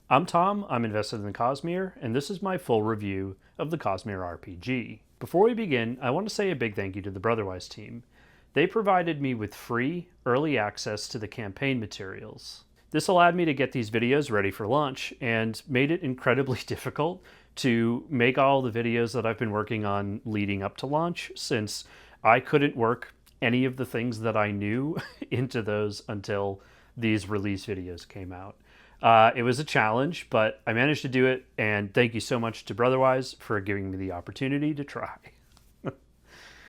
I'm Tom, I'm invested in the Cosmere, and this is my full review of the Cosmere RPG. Before we begin, I want to say a big thank you to the Brotherwise team. They provided me with free, early access to the campaign materials. This allowed me to get these videos ready for launch and made it incredibly difficult to make all the videos that I've been working on leading up to launch, since I couldn't work any of the things that I knew into those until these release videos came out. It was a challenge, but I managed to do it, and thank you so much to Brotherwise for giving me the opportunity to try.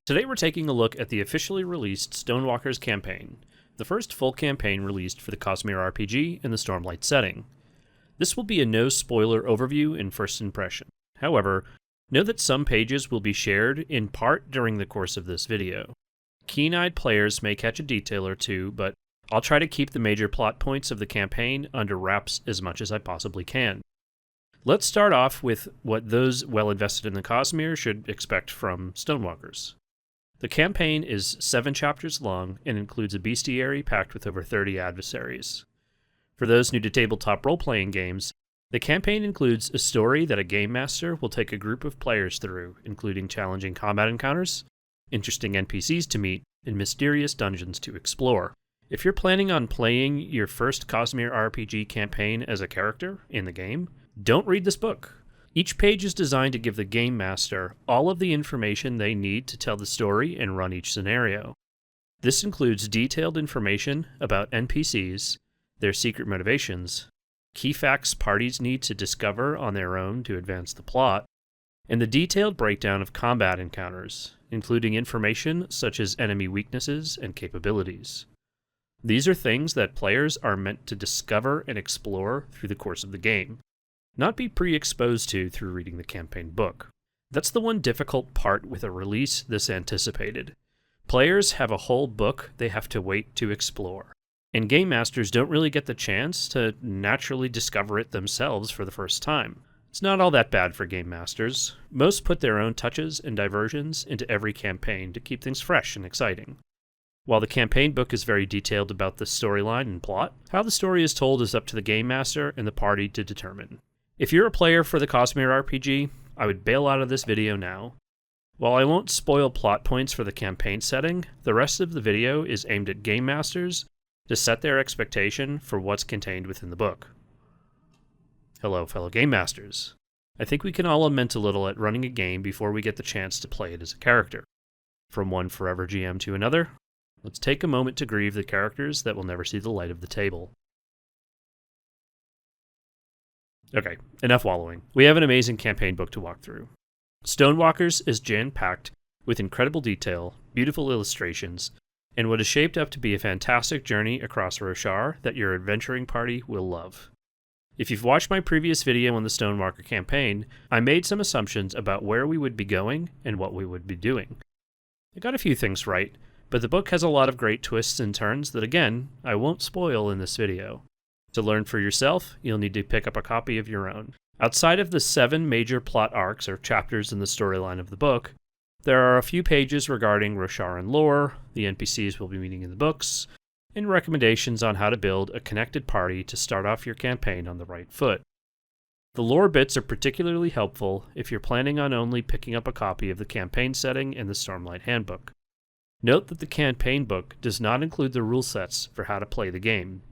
Today we're taking a look at the officially released Stonewalkers campaign, the first full campaign released for the Cosmere RPG in the Stormlight setting. This will be a no-spoiler overview and first impression. However, know that some pages will be shared in part during the course of this video. Keen-eyed players may catch a detail or two, but I'll try to keep the major plot points of the campaign under wraps as much as I possibly can. Let's start off with what those well invested in the Cosmere should expect from Stonewalkers. The campaign is 7 chapters long and includes a bestiary packed with over 30 adversaries. For those new to tabletop role-playing games, the campaign includes a story that a game master will take a group of players through, including challenging combat encounters, interesting NPCs to meet, and mysterious dungeons to explore. If you're planning on playing your first Cosmere RPG campaign as a character in the game, don't read this book. Each page is designed to give the game master all of the information they need to tell the story and run each scenario. This includes detailed information about NPCs, their secret motivations, key facts parties need to discover on their own to advance the plot, and the detailed breakdown of combat encounters, including information such as enemy weaknesses and capabilities. These are things that players are meant to discover and explore through the course of the game, not be pre-exposed to through reading the campaign book. That's the one difficult part with a release this anticipated. Players have a whole book they have to wait to explore, and game masters don't really get the chance to naturally discover it themselves for the first time. It's not all that bad for game masters. Most put their own touches and diversions into every campaign to keep things fresh and exciting. While the campaign book is very detailed about the storyline and plot, how the story is told is up to the game master and the party to determine. If you're a player for the Cosmere RPG, I would bail out of this video now. While I won't spoil plot points for the campaign setting, the rest of the video is aimed at game masters to set their expectation for what's contained within the book. Hello, fellow game masters. I think we can all lament a little at running a game before we get the chance to play it as a character. From one forever GM to another, let's take a moment to grieve the characters that will never see the light of the table. Okay, enough wallowing. We have an amazing campaign book to walk through. Stonewalkers is jam-packed with incredible detail, beautiful illustrations, and what is shaped up to be a fantastic journey across Roshar that your adventuring party will love. If you've watched my previous video on the Stonewalker campaign, I made some assumptions about where we would be going and what we would be doing. I got a few things right, but the book has a lot of great twists and turns that, again, I won't spoil in this video. To learn for yourself, you'll need to pick up a copy of your own. Outside of the 7 major plot arcs or chapters in the storyline of the book, there are a few pages regarding Roshar and lore, the NPCs we'll be meeting in the books, and recommendations on how to build a connected party to start off your campaign on the right foot. The lore bits are particularly helpful if you're planning on only picking up a copy of the campaign setting and the Stormlight Handbook. Note that the campaign book does not include the rule sets for how to play the game.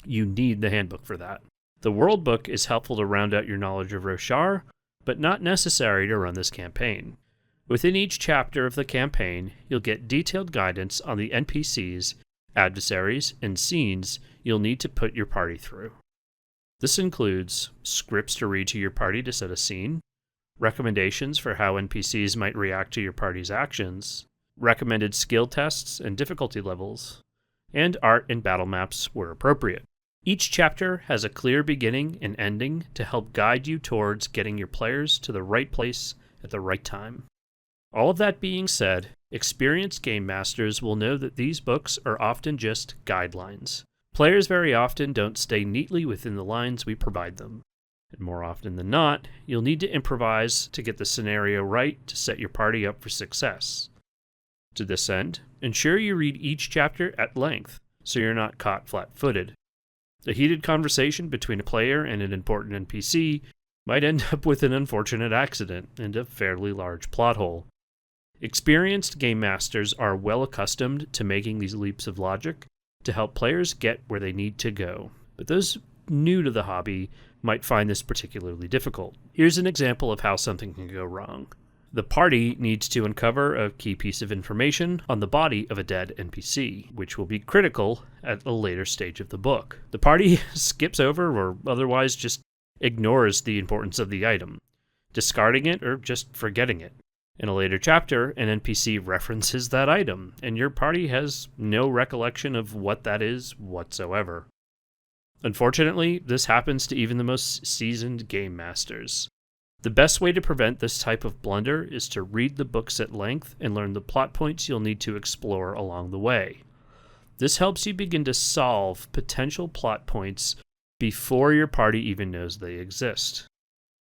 You need the handbook for that. The world book is helpful to round out your knowledge of Roshar, but not necessary to run this campaign. Within each chapter of the campaign, you'll get detailed guidance on the NPCs, adversaries, and scenes you'll need to put your party through. This includes scripts to read to your party to set a scene, recommendations for how NPCs might react to your party's actions, recommended skill tests and difficulty levels, and art and battle maps where appropriate. Each chapter has a clear beginning and ending to help guide you towards getting your players to the right place at the right time. All of that being said, experienced game masters will know that these books are often just guidelines. Players very often don't stay neatly within the lines we provide them. And more often than not, you'll need to improvise to get the scenario right to set your party up for success. To this end, ensure you read each chapter at length so you're not caught flat-footed. A heated conversation between a player and an important NPC might end up with an unfortunate accident and a fairly large plot hole. Experienced game masters are well accustomed to making these leaps of logic to help players get where they need to go, but those new to the hobby might find this particularly difficult. Here's an example of how something can go wrong. The party needs to uncover a key piece of information on the body of a dead NPC, which will be critical at a later stage of the book. The party skips over or otherwise just ignores the importance of the item, discarding it or just forgetting it. In a later chapter, an NPC references that item, and your party has no recollection of what that is whatsoever. Unfortunately, this happens to even the most seasoned game masters. The best way to prevent this type of blunder is to read the books at length and learn the plot points you'll need to explore along the way. This helps you begin to solve potential plot points before your party even knows they exist.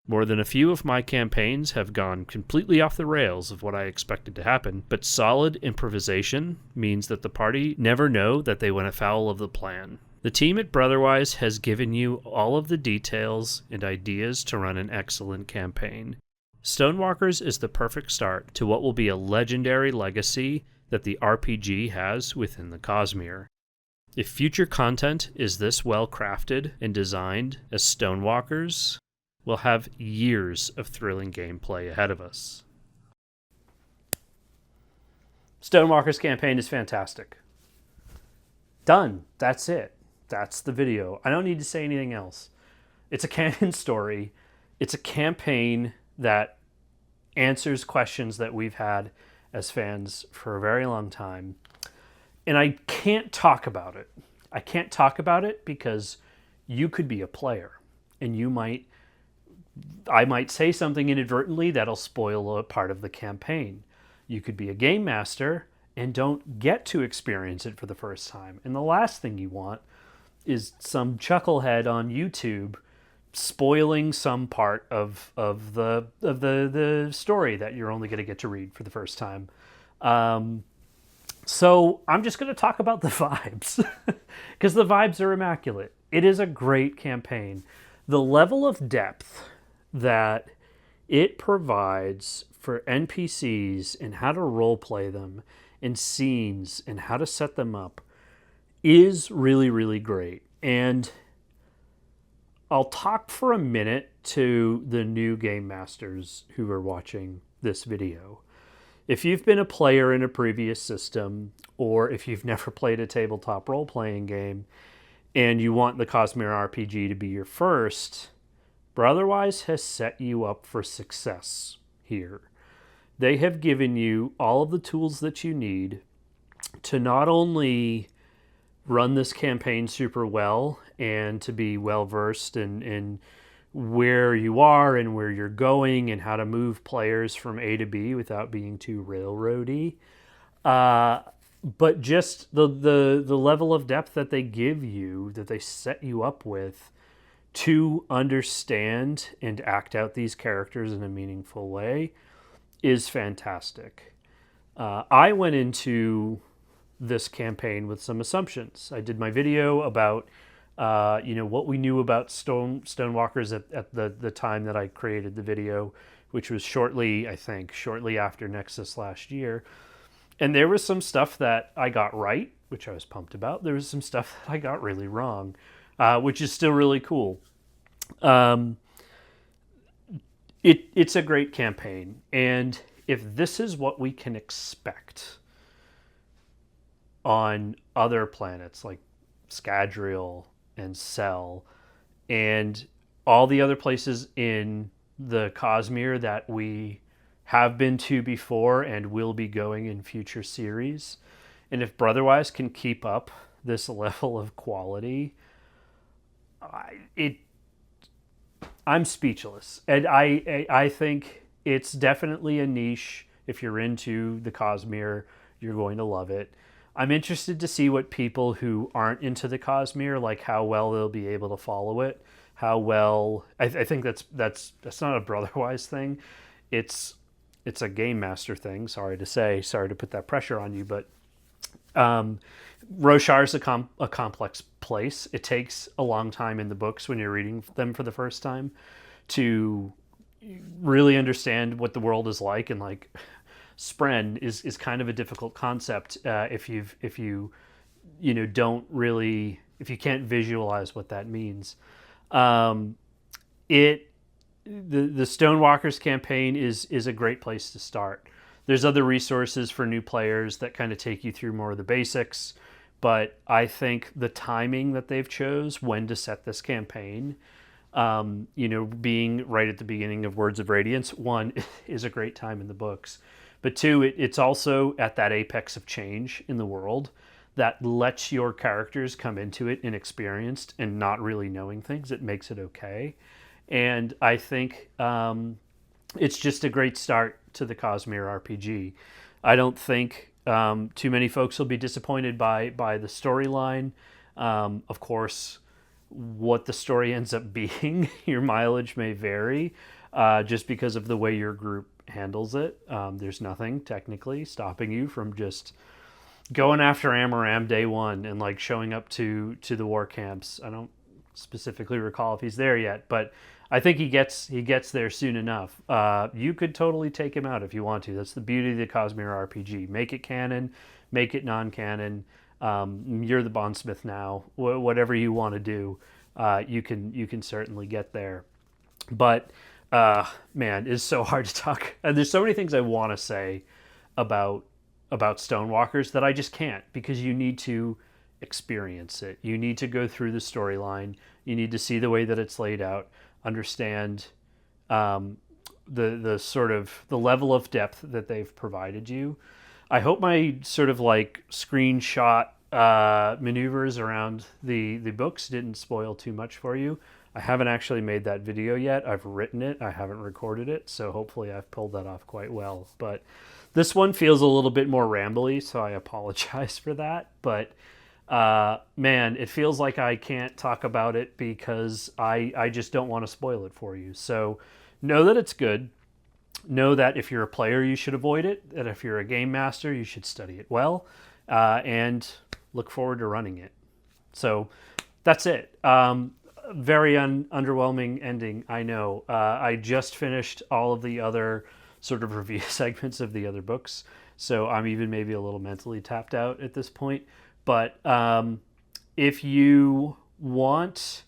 More than a few of my campaigns have gone completely off the rails of what I expected to happen, but solid improvisation means that the party never know that they went afoul of the plan. The team at Brotherwise has given you all of the details and ideas to run an excellent campaign. Stonewalkers is the perfect start to what will be a legendary legacy that the RPG has within the Cosmere. If future content is this well crafted and designed as Stonewalkers, we'll have years of thrilling gameplay ahead of us. Stonewalkers campaign is fantastic. Done. That's it. That's the video. I don't need to say anything else. It's a canon story. It's a campaign that answers questions that we've had as fans for a very long time. And I can't talk about it. I can't talk about it because you could be a player and I might say something inadvertently that'll spoil a part of the campaign. You could be a game master and don't get to experience it for the first time. And the last thing you want is some chucklehead on YouTube spoiling some part of the story that you're only going to get to read for the first time. So I'm just going to talk about the vibes because the vibes are immaculate. It is a great campaign. The level of depth that it provides for NPCs and how to roleplay them and scenes and how to set them up is really, really great. And I'll talk for a minute to the new game masters who are watching this video. If you've been a player in a previous system, or if you've never played a tabletop role-playing game and you want the Cosmere RPG to be your first, Brotherwise has set you up for success here. They have given you all of the tools that you need to not only run this campaign super well and to be well versed in where you are and where you're going and how to move players from A to B without being too railroady, but just the level of depth that they give you, that they set you up with to understand and act out these characters in a meaningful way is fantastic. I went into this campaign with some assumptions. I did my video about what we knew about Stonewalkers at the time that I created the video, which was shortly after Nexus last year. And there was some stuff that I got right, which I was pumped about. There was some stuff that I got really wrong, which is still really cool. It's a great campaign. And if this is what we can expect on other planets like Scadrial and Cell and all the other places in the Cosmere that we have been to before and will be going in future series, and if Brotherwise can keep up this level of quality, I'm speechless. And I think it's definitely a niche. If you're into the Cosmere, you're going to love it. I'm interested to see what people who aren't into the Cosmere, like how well they'll be able to follow it. How well, I think that's not a Brotherwise thing. It's a game master thing. Sorry to put that pressure on you, but Roshar's a complex place. It takes a long time in the books when you're reading them for the first time to really understand what the world is like, and like Spren is kind of a difficult concept if you don't really, if you can't visualize what that means. The Stonewalkers campaign is a great place to start. There's other resources for new players that kind of take you through more of the basics, but I think the timing that they've chose when to set this campaign, being right at the beginning of Words of Radiance, one, is a great time in the books, but two, it's also at that apex of change in the world that lets your characters come into it inexperienced and not really knowing things. It makes it okay. And I think it's just a great start to the Cosmere RPG. I don't think too many folks will be disappointed by the storyline. Of course, what the story ends up being, your mileage may vary just because of the way your group handles it. There's nothing technically stopping you from just going after Amaram day one and like showing up to the war camps. I don't specifically recall if he's there yet, but I think he gets there soon enough. You could totally take him out if you want to. That's the beauty of the Cosmere RPG. Make it canon, make it non-canon. You're the bondsmith now. Whatever you want to do, you can certainly get there. But man, it's so hard to talk. And there's so many things I want to say about Stonewalkers that I just can't, because you need to experience it. You need to go through the storyline. You need to see the way that it's laid out, understand the sort of the level of depth that they've provided you. I hope my sort of like screenshot maneuvers around the books didn't spoil too much for you. I haven't actually made that video yet. I've written it. I haven't recorded it, so hopefully I've pulled that off quite well. But this one feels a little bit more rambly, so I apologize for that. But man, it feels like I can't talk about it because I just don't want to spoil it for you. So know that it's good. Know that if you're a player, you should avoid it. That if you're a game master, you should study it well. And look forward to running it. So that's it. Very underwhelming ending, I know. I just finished all of the other sort of review segments of the other books, so I'm even maybe a little mentally tapped out at this point. But if you want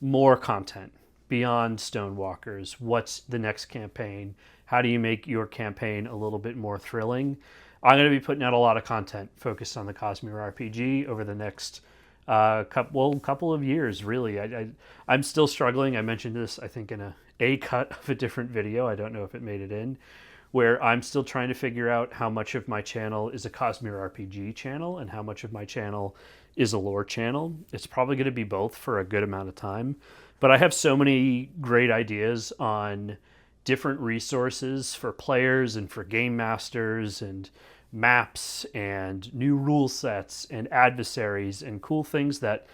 more content beyond Stonewalkers, what's the next campaign? How do you make your campaign a little bit more thrilling? I'm going to be putting out a lot of content focused on the Cosmere RPG over the next couple of years, really. I'm still struggling. I mentioned this, I think, in a cut of a different video. I don't know if it made it in, where I'm still trying to figure out how much of my channel is a Cosmere RPG channel and how much of my channel is a lore channel. It's probably going to be both for a good amount of time. But I have so many great ideas on different resources for players and for game masters and maps and new rule sets and adversaries and cool things that,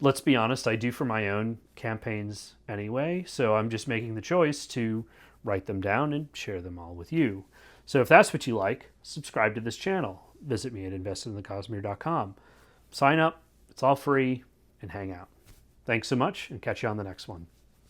let's be honest, I do for my own campaigns anyway. So I'm just making the choice to write them down and share them all with you. So if that's what you like, subscribe to this channel. Visit me at investinthecosmere.com. Sign up. It's all free, and hang out. Thanks so much, and catch you on the next one.